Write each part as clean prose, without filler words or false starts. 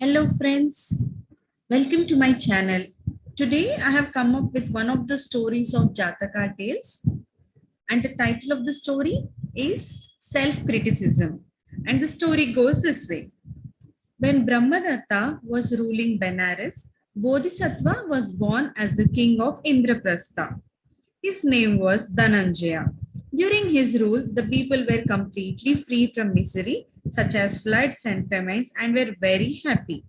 Hello friends, welcome to my channel. Today I have come up with one of the stories of Jataka tales, and the title of the story is Self-Criticism. And the story goes this way. When Brahmadatta was ruling Benares, Bodhisattva was born as the king of Indraprastha. His name was Dhananjaya. During his rule, the people were completely free from misery, such as floods and famines, and were very happy.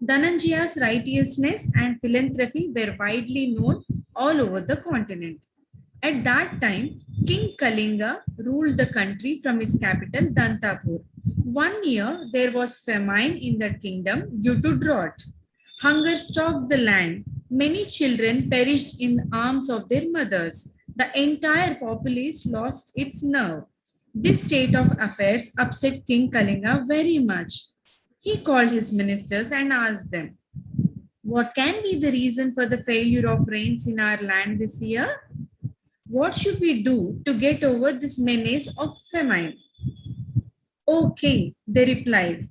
Dhananjaya's righteousness and philanthropy were widely known all over the continent. At that time, King Kalinga ruled the country from his capital Dantapur. One year, there was famine in that kingdom due to drought. Hunger stalked the land. Many children perished in the arms of their mothers. The entire populace lost its nerve. This state of affairs upset King Kalinga very much. He called his ministers and asked them, what can be the reason for the failure of rains in our land this year? What should we do to get over this menace of famine? O king, they replied,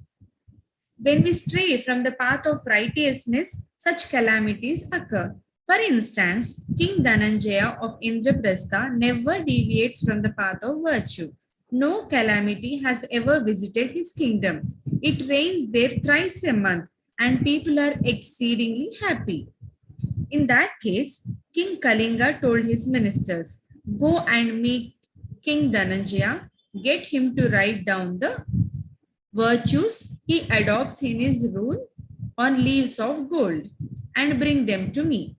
when we stray from the path of righteousness, such calamities occur. For instance, King Dhananjaya of Indraprastha never deviates from the path of virtue. No calamity has ever visited his kingdom. It rains there thrice a month, and people are exceedingly happy. In that case, King Kalinga told his ministers, go and meet King Dhananjaya, get him to write down the virtues he adopts in his rule on leaves of gold and bring them to me.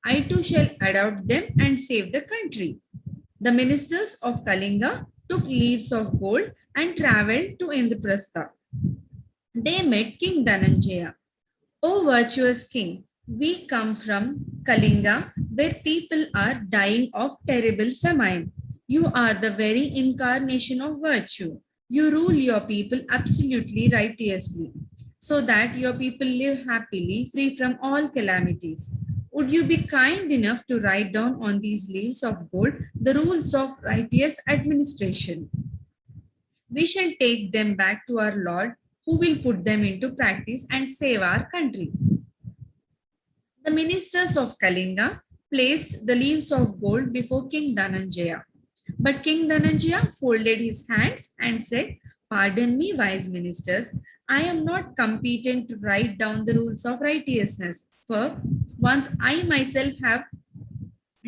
I too shall adopt them and save the country. The ministers of Kalinga took leaves of gold and traveled to Indraprastha. They met King Dhananjaya. O virtuous king, we come from Kalinga, where people are dying of terrible famine. You are the very incarnation of virtue. You rule your people absolutely righteously, so that your people live happily, free from all calamities. Would you be kind enough to write down on these leaves of gold the rules of righteous administration? We shall take them back to our Lord, who will put them into practice and save our country. The ministers of Kalinga placed the leaves of gold before King Dhananjaya. But King Dhananjaya folded his hands and said, pardon me, wise ministers, I am not competent to write down the rules of righteousness. For once I myself have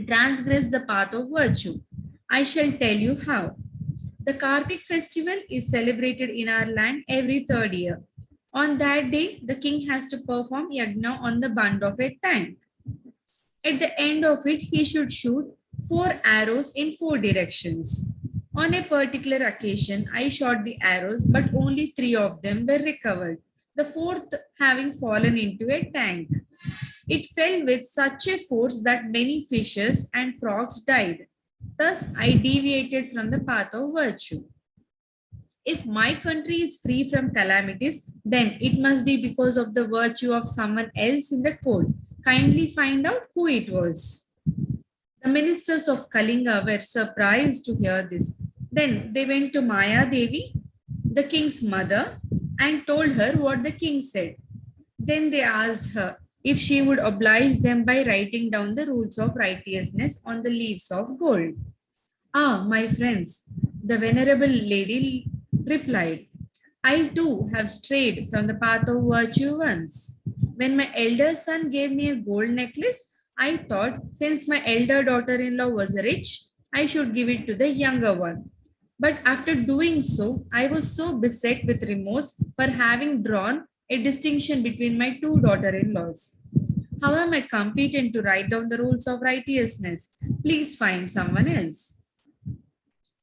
transgressed the path of virtue, I shall tell you how. The Kartik festival is celebrated in our land every third year. On that day, the king has to perform yagna on the bund of a tank. At the end of it, he should shoot 4 arrows in 4 directions. On a particular occasion, I shot the arrows, but only 3 of them were recovered, the fourth having fallen into a tank. It fell with such a force that many fishes and frogs died. Thus, I deviated from the path of virtue. If my country is free from calamities, then it must be because of the virtue of someone else in the court. Kindly find out who it was. The ministers of Kalinga were surprised to hear this. Then they went to Maya Devi, the king's mother, and told her what the king said. Then they asked her if she would oblige them by writing down the rules of righteousness on the leaves of gold. Ah, my friends, the venerable lady replied, I too have strayed from the path of virtue once. When my elder son gave me a gold necklace, I thought since my elder daughter in law was rich, I should give it to the younger one. But after doing so, I was so beset with remorse for having drawn a distinction between my two daughter in laws. How am I competent to write down the rules of righteousness? Please find someone else.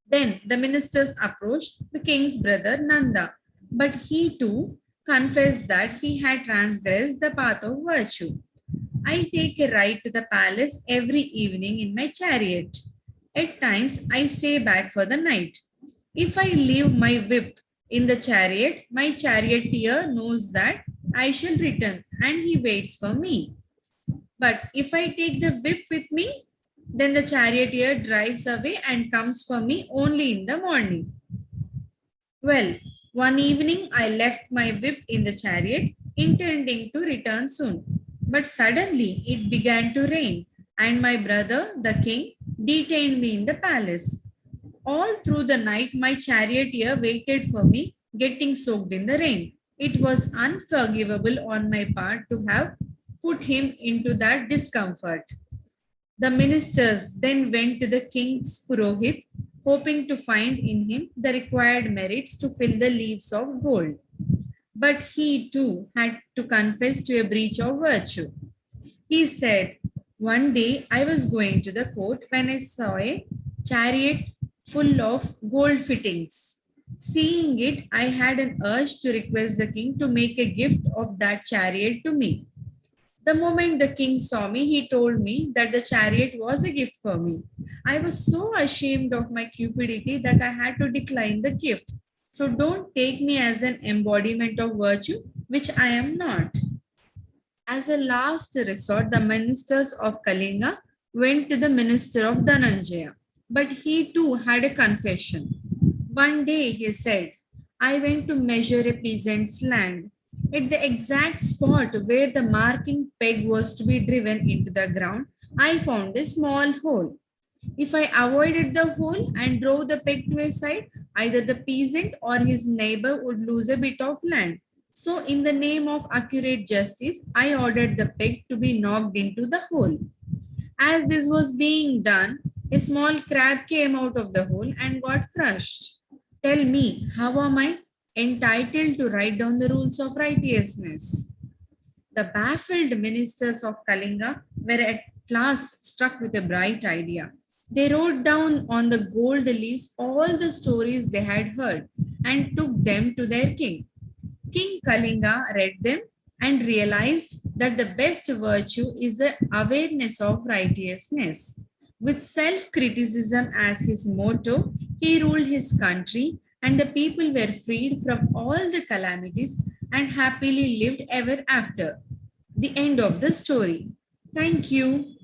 Then the ministers approached the king's brother Nanda, but he too confessed that he had transgressed the path of virtue. I take a ride to the palace every evening in my chariot. At times, I stay back for the night. If I leave my whip in the chariot, my charioteer knows that I shall return and he waits for me. But if I take the whip with me, then the charioteer drives away and comes for me only in the morning. Well, one evening I left my whip in the chariot. intending to return soon. But suddenly it began to rain, and my brother, the king, detained me in the palace. All through the night, my charioteer waited for me, getting soaked in the rain. It was unforgivable on my part to have put him into that discomfort. The ministers then went to the king's Purohit, hoping to find in him the required merits to fill the leaves of gold. But he too had to confess to a breach of virtue. He said, "One day I was going to the court when I saw a chariot full of gold fittings. Seeing it, I had an urge to request the king to make a gift of that chariot to me. The moment the king saw me, he told me that the chariot was a gift for me. I was so ashamed of my cupidity that I had to decline the gift. So don't take me as an embodiment of virtue, which I am not." As a last resort, the ministers of Kalinga went to the minister of Dhananjaya, but he too had a confession. One day he said, "I went to measure a peasant's land. At the exact spot where the marking peg was to be driven into the ground, I found a small hole. If I avoided the hole and drove the peg to a side, either the peasant or his neighbor would lose a bit of land. So, in the name of accurate justice, I ordered the peg to be knocked into the hole. As this was being done, a small crab came out of the hole and got crushed. Tell me, how am I entitled to write down the rules of righteousness?" The baffled ministers of Kalinga were at last struck with a bright idea. They wrote down on the gold leaves all the stories they had heard and took them to their king. King Kalinga read them and realized that the best virtue is the awareness of righteousness. With self criticism as his motto, he ruled his country, and the people were freed from all the calamities and happily lived ever after. The end of the story. Thank you.